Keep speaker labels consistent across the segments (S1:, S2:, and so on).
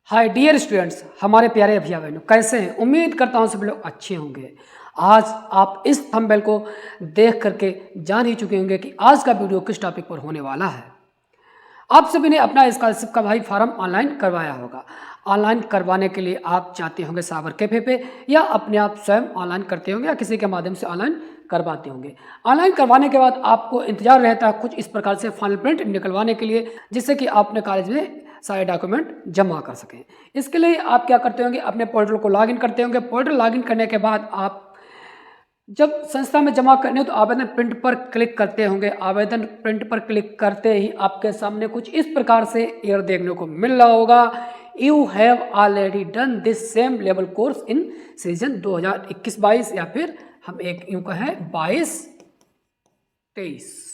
S1: Hi dear students, हमारे प्यारे भैया बहनों, कैसे हैं? उम्मीद करता हूँ सभी लोग अच्छे होंगे। आज आप इस थंबनेल को देख करके जान ही चुके होंगे कि आज का वीडियो किस टॉपिक पर होने वाला है। आप सभी ने अपना स्कॉलरशिप का भाई फॉर्म ऑनलाइन करवाया होगा। ऑनलाइन करवाने के लिए आप जाते होंगे साइबर कैफे पे, या अपने आप स्वयं ऑनलाइन करते होंगे, या किसी के माध्यम से ऑनलाइन करवाते होंगे। ऑनलाइन करवाने के बाद आपको इंतजार रहता है कुछ इस प्रकार से फाइनल प्रिंट निकलवाने के लिए, जिससे कि आप अपने कॉलेज में सारे डॉक्यूमेंट जमा कर सकें। इसके लिए आप क्या करते होंगे, अपने पोर्टल को लॉगिन करते होंगे। पोर्टल लॉगिन करने के बाद आप जब संस्था में जमा करने हो तो आवेदन प्रिंट पर क्लिक करते होंगे। आवेदन प्रिंट पर क्लिक करते ही आपके सामने कुछ इस प्रकार से एरर देखने को मिल रहा होगा। You have already done this same level course in season 2021-22, या फिर हम एक यूँ कहें 22-23।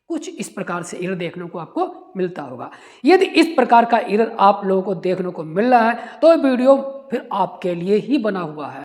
S1: कुछ इस प्रकार से एरर देखने को आपको मिलता होगा। यदि इस प्रकार का एरर आप लोगों को देखने को मिल रहा है तो वीडियो फिर आपके लिए ही बना हुआ है।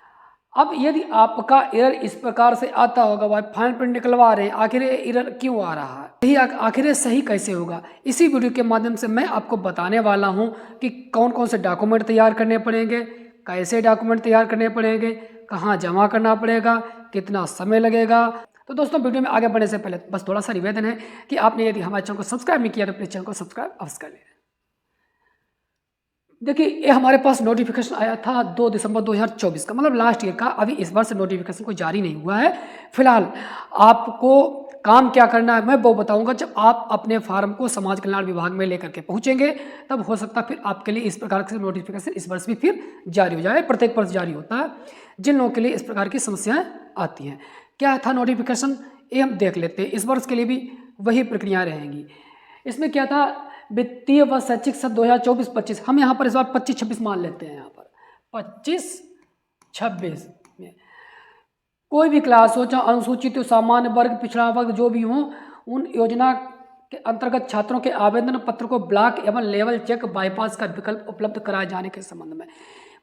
S1: अब यदि आपका एरर इस प्रकार से आता होगा, भाई फाइनल प्रिंट निकलवा रहे हैं, आखिर ये एरर क्यों आ रहा है, यही आखिर ये सही कैसे होगा, इसी वीडियो के माध्यम से मैं आपको बताने वाला हूं कि कौन कौन से डॉक्यूमेंट तैयार करने पड़ेंगे, कैसे डॉक्यूमेंट तैयार करने पड़ेंगे, कहाँ जमा करना पड़ेगा, कितना समय लगेगा। तो दोस्तों, वीडियो में आगे बढ़ने से पहले बस थोड़ा सा निवेदन है कि आपने यदि हमारे चैनल को सब्सक्राइब नहीं किया तो प्लीज चैनल को सब्सक्राइब अवश्य कर लें। देखिए, ये हमारे पास नोटिफिकेशन आया था 2 दिसंबर 2024 का, मतलब लास्ट ईयर का। अभी इस बार से नोटिफिकेशन कोई जारी नहीं हुआ है। फिलहाल आपको काम क्या करना है मैं वो बताऊंगा। जब आप अपने फार्म को समाज कल्याण विभाग में लेकर के पहुंचेंगे, तब हो सकता है फिर आपके लिए इस प्रकार से नोटिफिकेशन इस वर्ष भी फिर जारी हो जाए। प्रत्येक वर्ष जारी होता है जिन लोगों के लिए इस प्रकार की समस्याएं आती हैं। क्या था नोटिफिकेशन, ये हम देख लेते हैं। इस वर्ष के लिए भी वही प्रक्रिया रहेंगी। इसमें क्या था, वित्तीय व शैक्षिक सत्र 2024-25, हम यहाँ पर इस बार 25-26 मान लेते हैं। यहाँ पर 25-26 में कोई भी क्लास हो, चाहे अनुसूचित हो, सामान्य वर्ग, पिछड़ा वर्ग, जो भी हो, उन योजना के अंतर्गत छात्रों के आवेदन पत्र को ब्लॉक एवं लेवल चेक बाईपास का विकल्प उपलब्ध कराए जाने के संबंध में,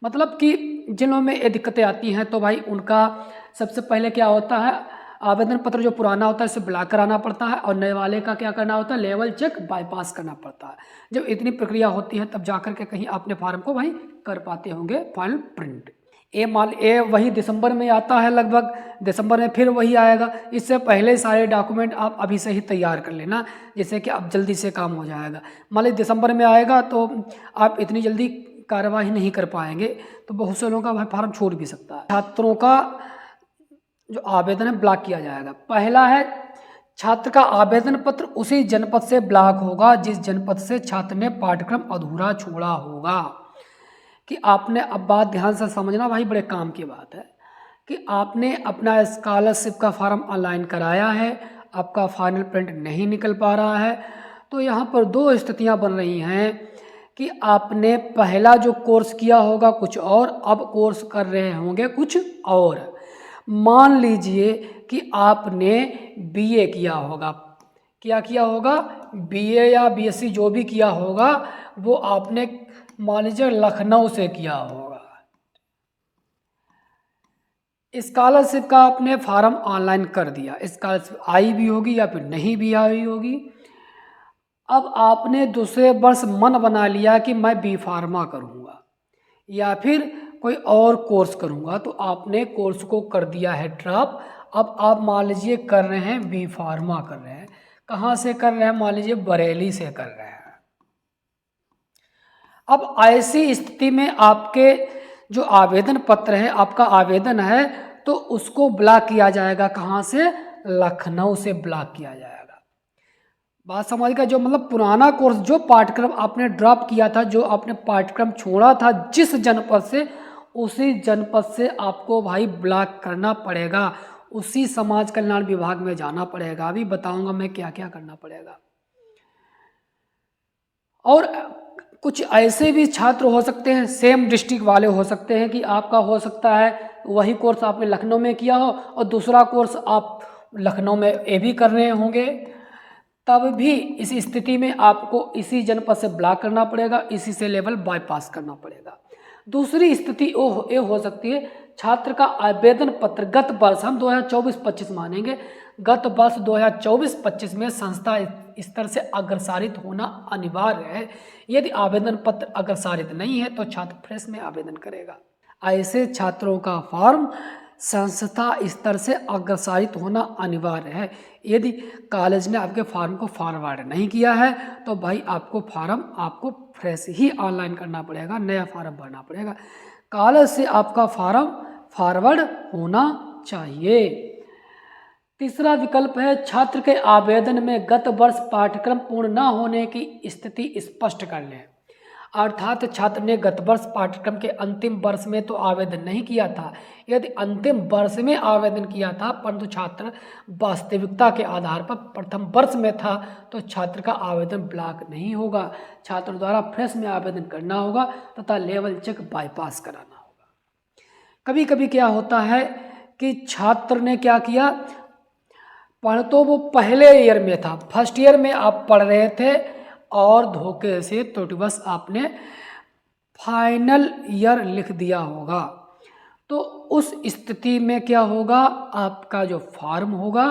S1: मतलब कि जिन में ये दिक्कतें आती हैं तो भाई उनका सबसे पहले क्या होता है, आवेदन पत्र जो पुराना होता है इसे ब्लॉक कराना पड़ता है, और नए वाले का क्या करना होता है, लेवल चेक बाईपास करना पड़ता है। जब इतनी प्रक्रिया होती है तब जाकर के कहीं अपने फार्म को भाई कर पाते होंगे फाइनल प्रिंट। ये वही दिसंबर में आता है, लगभग दिसंबर में फिर वही आएगा। इससे पहले सारे डॉक्यूमेंट आप अभी से ही तैयार कर लेना, जिससे कि अब जल्दी से काम हो जाएगा। मान लीजिए दिसंबर में आएगा तो आप इतनी जल्दी कार्यवाही नहीं कर पाएंगे, तो बहुत से लोगों का भाई फार्म छूट भी सकता है। छात्रों का जो आवेदन है ब्लॉक किया जाएगा। पहला है, छात्र का आवेदन पत्र उसी जनपद से ब्लॉक होगा जिस जनपद से छात्र ने पाठ्यक्रम अधूरा छोड़ा होगा। कि आपने, अब बात ध्यान से समझना भाई, बड़े काम की बात है कि आपने अपना स्कॉलरशिप का फॉर्म ऑनलाइन कराया है, आपका फाइनल प्रिंट नहीं निकल पा रहा है, तो यहाँ पर दो स्थितियाँ बन रही हैं कि आपने पहला जो कोर्स किया होगा कुछ और, अब कोर्स कर रहे होंगे कुछ और। मान लीजिए कि आपने बीए किया होगा, क्या किया होगा, बीए या बीएससी जो भी किया होगा वो आपने मान लीजिए लखनऊ से किया होगा। स्कॉलरशिप का आपने फॉर्म ऑनलाइन कर दिया, स्कॉलरशिप आई भी होगी या फिर नहीं भी आई होगी। अब आपने दूसरे वर्ष मन बना लिया कि मैं बी फार्मा करूँगा या फिर कोई और कोर्स करूँगा, तो आपने कोर्स को कर दिया है ड्रॉप। अब आप मान लीजिए कर रहे हैं बी फार्मा कर रहे हैं। कहाँ से कर रहे हैं, मान लीजिए बरेली से कर रहे हैं। अब ऐसी स्थिति में आपके जो आवेदन पत्र है, आपका आवेदन है, तो उसको ब्लॉक किया जाएगा। कहाँ से, लखनऊ से ब्लॉक किया जाएगा। बात समझ का, जो मतलब पुराना कोर्स, जो पाठ्यक्रम आपने ड्रॉप किया था, जो आपने पाठ्यक्रम छोड़ा था जिस जनपद से, उसी जनपद से आपको भाई ब्लॉक करना पड़ेगा। उसी समाज कल्याण विभाग में जाना पड़ेगा। अभी बताऊंगा मैं क्या क्या करना पड़ेगा। और कुछ ऐसे भी छात्र हो सकते हैं, सेम डिस्ट्रिक्ट वाले हो सकते हैं, कि आपका हो सकता है वही कोर्स आपने लखनऊ में किया हो और दूसरा कोर्स आप लखनऊ में ये भी कर रहे होंगे। तब भी इस स्थिति में आपको इसी जनपद से ब्लॉक करना पड़ेगा, इसी से लेवल बाईपास करना पड़ेगा। दूसरी स्थिति ये हो सकती है, छात्र का आवेदन पत्र गत वर्ष, हम 2024-25 मानेंगे, गत वर्ष 2024-25 में संस्था स्तर से अग्रसारित होना अनिवार्य है। यदि आवेदन पत्र अग्रसारित नहीं है तो छात्र फ्रेश में आवेदन करेगा। ऐसे छात्रों का फॉर्म संस्था स्तर से अग्रसारित होना अनिवार्य है। यदि कॉलेज ने आपके फॉर्म को फॉरवर्ड नहीं किया है तो भाई आपको फॉर्म आपको फ्रेश ही ऑनलाइन करना पड़ेगा, नया फॉर्म भरना पड़ेगा। कॉलेज से आपका फॉर्म फॉरवर्ड होना चाहिए। तीसरा विकल्प है छात्र के आवेदन में गत वर्ष पाठ्यक्रम पूर्ण न होने की स्थिति स्पष्ट कर लें। अर्थात छात्र ने गत वर्ष पाठ्यक्रम के अंतिम वर्ष में तो आवेदन नहीं किया था। यदि अंतिम वर्ष में आवेदन किया था परंतु छात्र वास्तविकता के आधार पर प्रथम वर्ष में था तो छात्र का आवेदन ब्लॉक नहीं होगा। छात्र द्वारा फ्रेश में आवेदन करना होगा तथा लेवल चेक बाईपास कराना होगा। कभी कभी क्या होता है कि छात्र ने क्या किया, पढ़ तो वो पहले ईयर में था, फर्स्ट ईयर में आप पढ़ रहे थे और धोखे से त्रुटिवश आपने फाइनल ईयर लिख दिया होगा। तो उस स्थिति में क्या होगा, आपका जो फॉर्म होगा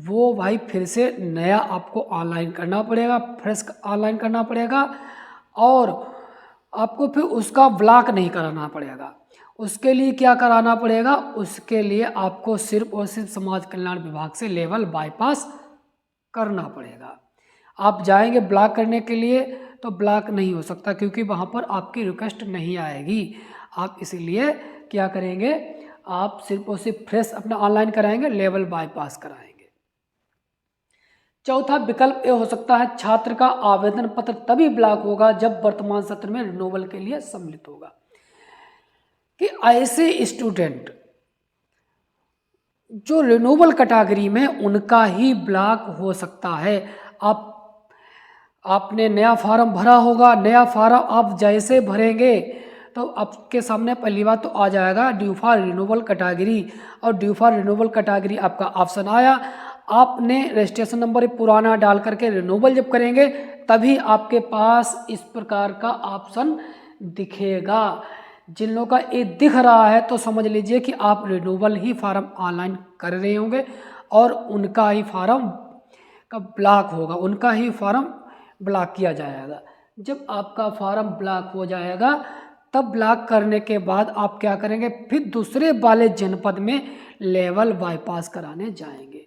S1: वो भाई फिर से नया आपको ऑनलाइन करना पड़ेगा, फ्रेश ऑनलाइन करना पड़ेगा और आपको फिर उसका ब्लॉक नहीं कराना पड़ेगा। उसके लिए क्या कराना पड़ेगा, उसके लिए आपको सिर्फ और सिर्फ समाज कल्याण विभाग से लेवल बाईपास करना पड़ेगा। आप जाएंगे ब्लॉक करने के लिए तो ब्लॉक नहीं हो सकता क्योंकि वहाँ पर आपकी रिक्वेस्ट नहीं आएगी। आप इसीलिए क्या करेंगे, आप सिर्फ और सिर्फ फ्रेश अपना ऑनलाइन कराएंगे, लेवल बाईपास कराएंगे। चौथा विकल्प ये हो सकता है छात्र का आवेदन पत्र तभी ब्लॉक होगा जब वर्तमान सत्र में रिन्यूअल के लिए सम्मिलित होगा। कि ऐसे स्टूडेंट जो रिन्यूअल कैटेगरी में उनका ही ब्लॉक हो सकता है। आपने नया फॉर्म भरा होगा, नया फॉर्म आप जैसे भरेंगे तो आपके सामने पहली बात तो आ जाएगा ड्यू फॉर रिन्यूअल कैटेगरी, और ड्यू फॉर रिन्यूअल कैटेगरी आपका ऑप्शन आया। आपने रजिस्ट्रेशन नंबर पुराना डाल करके रिन्यूअल जब करेंगे तभी आपके पास इस प्रकार का ऑप्शन दिखेगा। जिन लोगों का ये दिख रहा है तो समझ लीजिए कि आप रिन्यूअल ही फॉर्म ऑनलाइन कर रहे होंगे और उनका ही फॉर्म का ब्लॉक होगा, उनका ही फॉर्म ब्लॉक किया जाएगा। जब आपका फॉर्म ब्लॉक हो जाएगा तब ब्लॉक करने के बाद आप क्या करेंगे, फिर दूसरे वाले जनपद में लेवल बाईपास कराने जाएंगे।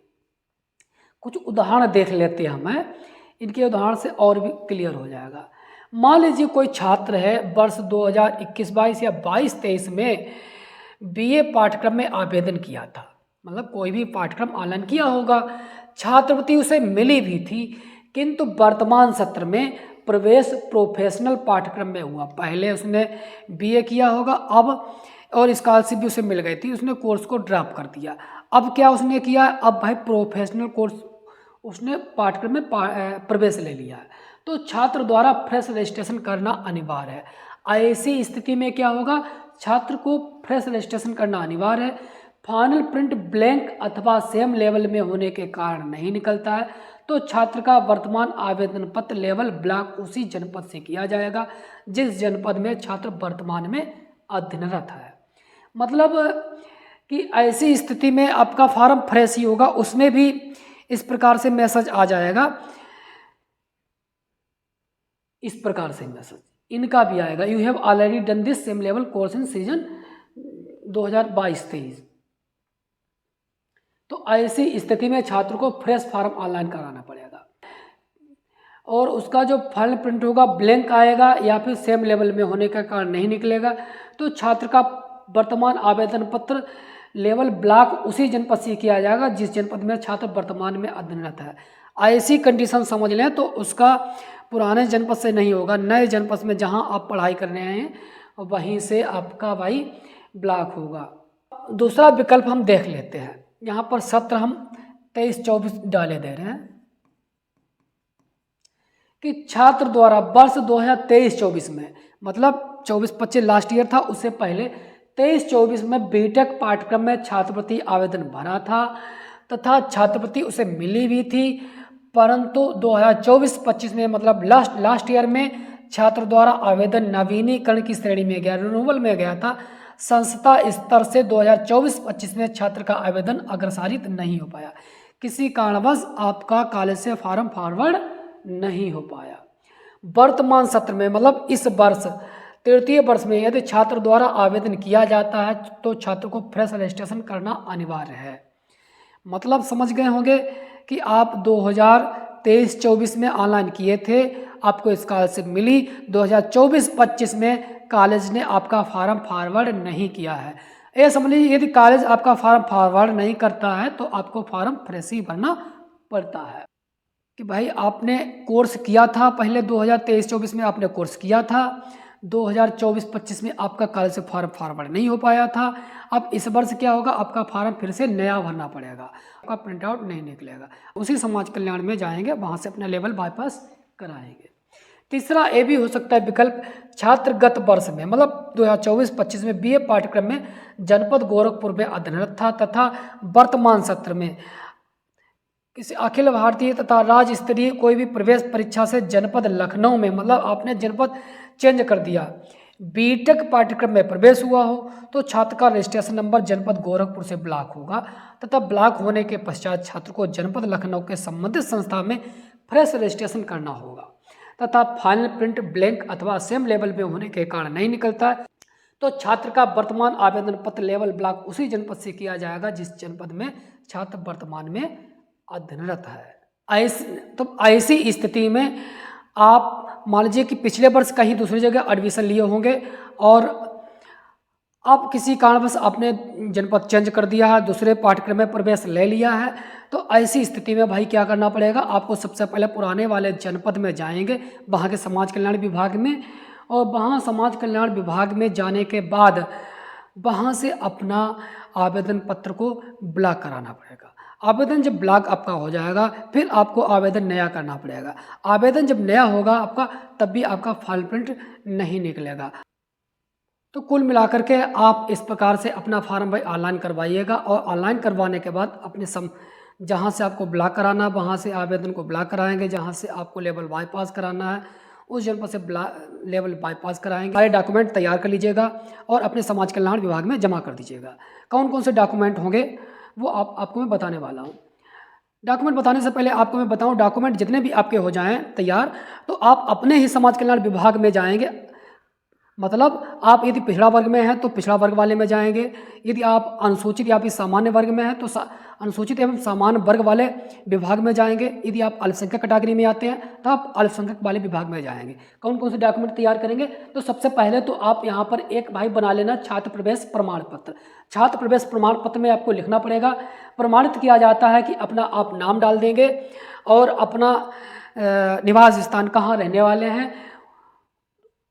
S1: कुछ उदाहरण देख लेते हैं हमें, इनके उदाहरण से और भी क्लियर हो जाएगा। मान लीजिए कोई छात्र है वर्ष 2021-22 या 22-23 में बीए पाठ्यक्रम में आवेदन किया था, मतलब कोई भी पाठ्यक्रम ऑनलाइन किया होगा, छात्रवृत्ति उसे मिली भी थी किंतु वर्तमान सत्र में प्रवेश प्रोफेशनल पाठ्यक्रम में हुआ। पहले उसने बीए किया होगा अब और स्कॉलरशिप भी उसे मिल गई थी, उसने कोर्स को ड्रॉप कर दिया। अब क्या उसने किया, अब भाई प्रोफेशनल कोर्स उसने पाठ्यक्रम में प्रवेश ले लिया है तो छात्र द्वारा फ्रेश रजिस्ट्रेशन करना अनिवार्य है। ऐसी स्थिति में क्या होगा, छात्र को फ्रेश रजिस्ट्रेशन करना अनिवार्य है। फाइनल प्रिंट ब्लैंक अथवा सेम लेवल में होने के कारण नहीं निकलता है तो छात्र का वर्तमान आवेदन पत्र लेवल ब्लॉक उसी जनपद से किया जाएगा जिस जनपद में छात्र वर्तमान में अध्ययनरत है। मतलब कि ऐसी स्थिति में आपका फॉर्म फ्रेश ही होगा, उसमें भी इस प्रकार से मैसेज आ जाएगा, इस प्रकार से मैसेज इनका भी आएगा, you have already done this same level course in season 2022-23। तो ऐसी स्थिति में छात्र को फ्रेश फॉर्म ऑनलाइन कराना पड़ेगा और उसका जो फाइनल प्रिंट होगा ब्लैंक आएगा या फिर सेम लेवल में होने के कारण नहीं निकलेगा तो छात्र का वर्तमान आवेदन पत्र लेवल ब्लॉक उसी जनपद से किया जाएगा जिस जनपद में छात्र वर्तमान में अध्ययनरत है। ऐसी कंडीशन समझ लें तो उसका पुराने जनपद से नहीं होगा, नए जनपद में जहां आप पढ़ाई करने आए हैं वहीं से आपका भाई ब्लॉक होगा। दूसरा विकल्प हम देख लेते हैं, यहाँ पर सत्र हम 23-24 डाले दे रहे हैं कि छात्र द्वारा वर्ष 2023-24 में, मतलब 24-25 लास्ट ईयर था, उससे पहले 23-24 में बीटेक पाठ्यक्रम में छात्रवृत्ति आवेदन भरा था तथा छात्रवृत्ति उसे मिली भी थी, परंतु 2024-25 में मतलब लास्ट ईयर में छात्र द्वारा आवेदन नवीनीकरण की श्रेणी में गया, रिन्यूअल में गया था। संस्था स्तर से 2024-25 में छात्र का आवेदन अग्रसारित नहीं हो पाया। किसी कारणवश आपका कॉलेज से फॉर्म फॉरवर्ड नहीं हो पाया। वर्तमान सत्र में मतलब इस वर्ष तृतीय वर्ष में यदि छात्र द्वारा आवेदन किया जाता है तो छात्र को फ्रेश रजिस्ट्रेशन करना अनिवार्य है। मतलब समझ गए होंगे कि आप 2023-24 में ऑनलाइन किए थे, आपको स्कॉलरशिप मिली, 2024-25 में कॉलेज ने आपका फॉर्म फॉरवर्ड नहीं किया है। ये समझ लीजिए यदि कॉलेज आपका फॉर्म फॉरवर्ड नहीं करता है तो आपको फॉर्म फ्रेश ही भरना पड़ता है कि भाई आपने कोर्स किया था पहले 2023-24 में आपने कोर्स किया था, 2024-25 में आपका कॉलेज से फॉर्म फॉरवर्ड नहीं हो पाया था। अब इस वर्ष क्या होगा, आपका फॉर्म फिर से नया भरना पड़ेगा, आपका प्रिंट आउट नहीं निकलेगा। उसी समाज कल्याण में जाएंगे, वहाँ से अपना लेवल बाईपास कराएंगे। तीसरा ये भी हो सकता है विकल्प, छात्रगत वर्ष में मतलब 2024-25 में बीए पाठ्यक्रम में जनपद गोरखपुर में अध्ययनरत था तथा वर्तमान सत्र में किसी अखिल भारतीय तथा राज्य स्तरीय कोई भी प्रवेश परीक्षा से जनपद लखनऊ में मतलब आपने जनपद चेंज कर दिया, बीटेक पाठ्यक्रम में प्रवेश हुआ हो तो छात्र का रजिस्ट्रेशन नंबर जनपद गोरखपुर से ब्लॉक होगा तथा ब्लॉक होने के पश्चात छात्र को जनपद लखनऊ के संबंधित संस्था में फ्रेश रजिस्ट्रेशन करना होगा तथा फाइनल प्रिंट ब्लैंक अथवा सेम लेवल में होने के कारण नहीं निकलता है तो छात्र का वर्तमान आवेदन पत्र लेवल ब्लॉक उसी जनपद से किया जाएगा जिस जनपद में छात्र वर्तमान में अध्ययनरत है। ऐसी स्थिति में आप मान लीजिए कि पिछले वर्ष कहीं दूसरी जगह एडमिशन लिए होंगे और आप किसी कारणवश आपने जनपद चेंज कर दिया है, दूसरे पाठ्यक्रम में प्रवेश ले लिया है, तो ऐसी स्थिति में भाई क्या करना पड़ेगा, आपको सबसे पहले पुराने वाले जनपद में जाएंगे, वहाँ के समाज कल्याण विभाग में, और वहाँ समाज कल्याण विभाग में जाने के बाद वहाँ से अपना आवेदन पत्र को ब्लॉक कराना पड़ेगा। आवेदन जब ब्लॉक आपका हो जाएगा फिर आपको आवेदन नया करना पड़ेगा। आवेदन जब नया होगा आपका तब भी आपका फाइल प्रिंट नहीं निकलेगा। तो कुल मिलाकर के आप इस प्रकार से अपना फॉर्म भाई ऑनलाइन करवाइएगा और ऑनलाइन करवाने के बाद अपने जहाँ से आपको ब्लॉक कराना वहाँ से आवेदन को ब्लॉक कराएंगे, जहाँ से आपको लेवल बाईपास कराना है उस जनपद से लेवल बाईपास कराएंगे। सारे डॉक्यूमेंट तैयार कर लीजिएगा और अपने समाज कल्याण विभाग में जमा कर दीजिएगा। कौन कौन से डॉक्यूमेंट होंगे वो आपको मैं बताने वाला हूँ। डॉक्यूमेंट बताने से पहले आपको मैं बताऊँ, डॉक्यूमेंट जितने भी आपके हो जाएं तैयार तो आप अपने ही समाज कल्याण विभाग में जाएंगे। मतलब आप यदि पिछड़ा वर्ग में हैं तो पिछड़ा वर्ग वाले में जाएंगे, यदि आप अनुसूचित या फिर सामान्य वर्ग में हैं तो अनुसूचित एवं सामान्य वर्ग वाले विभाग में जाएंगे, यदि आप अल्पसंख्यक कैटेगरी में आते हैं तो आप अल्पसंख्यक वाले विभाग में जाएंगे। कौन कौन से डॉक्यूमेंट तैयार करेंगे, तो सबसे पहले तो आप यहाँ पर एक भाई बना लेना छात्र प्रवेश प्रमाण पत्र। छात्र प्रवेश प्रमाण पत्र में आपको लिखना पड़ेगा, प्रमाणित किया जाता है कि अपना आप नाम डाल देंगे और अपना निवास स्थान कहाँ रहने वाले हैं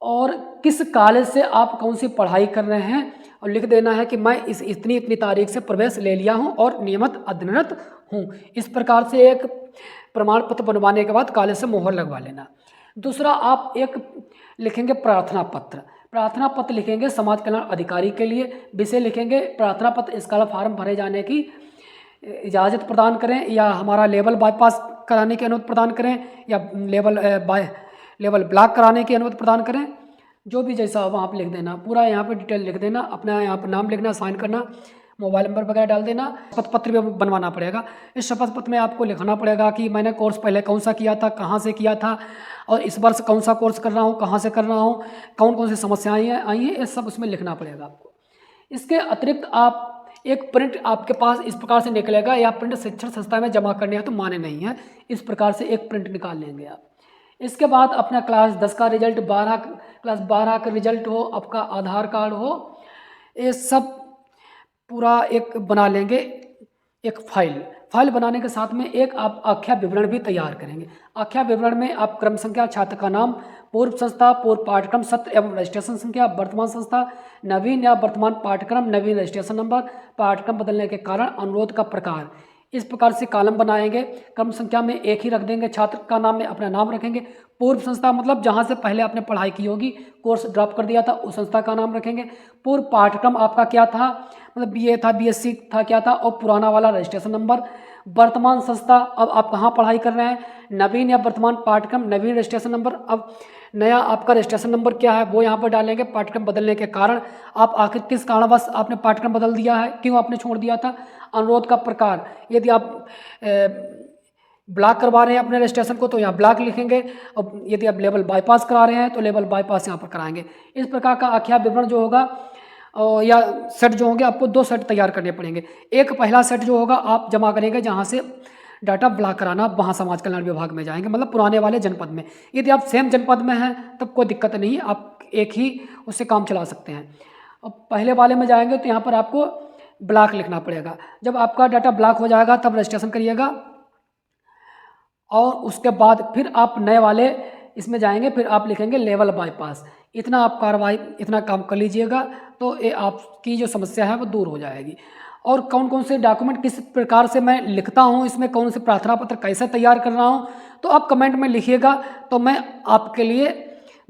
S1: और किस कॉलेज से आप कौन सी पढ़ाई कर रहे हैं, और लिख देना है कि मैं इस इतनी तारीख से प्रवेश ले लिया हूं और नियमित अध्ययनरत हूं। इस प्रकार से एक प्रमाण पत्र बनवाने के बाद कॉलेज से मोहर लगवा लेना। दूसरा आप एक लिखेंगे प्रार्थना पत्र। प्रार्थना पत्र लिखेंगे समाज कल्याण अधिकारी के लिए, विषय लिखेंगे प्रार्थना पत्र स्कॉलर फॉर्म भरे जाने की इजाज़त प्रदान करें या हमारा लेवल बाईपास कराने की अनुमति प्रदान करें या लेवल ब्लॉक कराने की अनुमति प्रदान करें, जो भी जैसा हो वहाँ पर लिख देना। पूरा यहाँ पे डिटेल लिख देना, अपना यहाँ पर नाम लिखना, साइन करना, मोबाइल नंबर वगैरह डाल देना। शपथ पत्र भी बनवाना पड़ेगा। इस शपथ पत्र में आपको लिखना पड़ेगा कि मैंने कोर्स पहले कौन सा किया था, कहाँ से किया था और इस वर्ष कौन सा कोर्स कर रहा हूँ, कहाँ से कर रहा हूँ, कौन कौन सी समस्याएँ आई हैं, ये सब उसमें लिखना पड़ेगा आपको। इसके अतिरिक्त आप एक प्रिंट आपके पास इस प्रकार से निकलेगा, या प्रिंट शिक्षण संस्था में जमा करने हैं तो माने नहीं है, इस प्रकार से एक प्रिंट निकाल लेंगे आप। इसके बाद अपना क्लास 10 का रिजल्ट, क्लास 12 का रिजल्ट हो, आपका आधार कार्ड हो, ये सब पूरा एक बना लेंगे एक फाइल बनाने के साथ में एक आप आख्या विवरण भी तैयार करेंगे। आख्या विवरण में आप क्रम संख्या, छात्र का नाम, पूर्व संस्था, पूर्व पाठ्यक्रम, सत्र एवं रजिस्ट्रेशन संख्या, वर्तमान संस्था, नवीन या वर्तमान पाठ्यक्रम, नवीन रजिस्ट्रेशन नंबर, पाठ्यक्रम बदलने के कारण, अनुरोध का प्रकार, इस प्रकार से कॉलम बनाएंगे। क्रम संख्या में एक ही रख देंगे, छात्र का नाम में अपना नाम रखेंगे। पूर्व संस्था मतलब जहाँ से पहले आपने पढ़ाई की होगी, कोर्स ड्रॉप कर दिया था, उस संस्था का नाम रखेंगे। पूर्व पाठ्यक्रम आपका क्या था, मतलब बीए था, बीएससी था, क्या था, और पुराना वाला रजिस्ट्रेशन नंबर। वर्तमान संस्था, अब आप कहाँ पढ़ाई कर रहे हैं, नवीन या वर्तमान पाठ्यक्रम, नवीन रजिस्ट्रेशन नंबर। अब नया आपका रजिस्ट्रेशन नंबर क्या है वो यहाँ पर डालेंगे। पाठ्यक्रम बदलने के कारण, आप आखिर किस कारणवश आपने पाठ्यक्रम बदल दिया है, क्यों आपने छोड़ दिया था। अनुरोध का प्रकार, यदि आप ब्लॉक करवा रहे हैं अपने रजिस्ट्रेशन को तो यहाँ ब्लॉक लिखेंगे, और यदि आप लेवल बाईपास करा रहे हैं तो लेवल बाईपास यहाँ पर कराएंगे। इस प्रकार का आख्या विवरण जो होगा या सेट जो होंगे, आपको 2 सेट तैयार करने पड़ेंगे। एक पहला सेट जो होगा आप जमा करेंगे जहाँ से डाटा ब्लॉक कराना, वहाँ समाज कल्याण विभाग में जाएंगे, मतलब पुराने वाले जनपद में। यदि आप सेम जनपद में हैं तब कोई दिक्कत नहीं, आप एक ही उससे काम चला सकते हैं। अब पहले वाले में जाएंगे तो यहाँ पर आपको ब्लॉक लिखना पड़ेगा। जब आपका डाटा ब्लॉक हो जाएगा तब रजिस्ट्रेशन करिएगा, और उसके बाद फिर आप नए वाले इसमें जाएंगे, फिर आप लिखेंगे लेवल बाईपास। इतना आप कार्रवाई, इतना काम कर लीजिएगा तो ये आपकी जो समस्या है वो दूर हो जाएगी। और कौन कौन से डॉक्यूमेंट किस प्रकार से मैं लिखता हूँ, इसमें कौन से प्रार्थना पत्र कैसे तैयार कर रहा हूँ, तो आप कमेंट में लिखिएगा तो मैं आपके लिए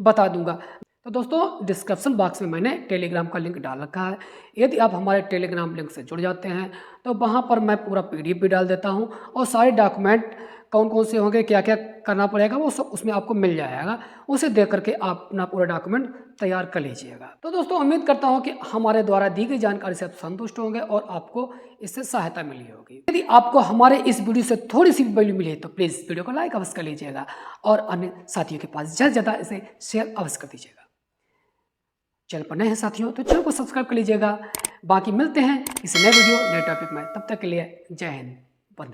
S1: बता दूंगा। तो दोस्तों, डिस्क्रिप्शन बॉक्स में मैंने टेलीग्राम का लिंक डाल रखा है। यदि आप हमारे टेलीग्राम लिंक से जुड़ जाते हैं तो वहाँ पर मैं पूरा PDF भी डाल देता हूँ, और सारे डॉक्यूमेंट कौन कौन से होंगे, क्या क्या करना पड़ेगा, वो सब उसमें आपको मिल जाएगा। उसे देख करके आप अपना पूरा डॉक्यूमेंट तैयार कर लीजिएगा। तो दोस्तों, उम्मीद करता हूँ कि हमारे द्वारा दी गई जानकारी से आप संतुष्ट होंगे और आपको इससे सहायता मिली होगी। यदि आपको हमारे इस वीडियो से थोड़ी सी वैल्यू मिली है तो प्लीज़ वीडियो को लाइक अवश्य कर लीजिएगा, और अन्य साथियों के पास ज़्यादा से ज़्यादा इसे शेयर अवश्य कर दीजिएगा। चैनल पर नए हैं साथियों तो चैनल को सब्सक्राइब कर लीजिएगा। बाकी मिलते हैं किसी नए वीडियो, नए टॉपिक में। तब तक के लिए जय हिंद, वंदे मातरम।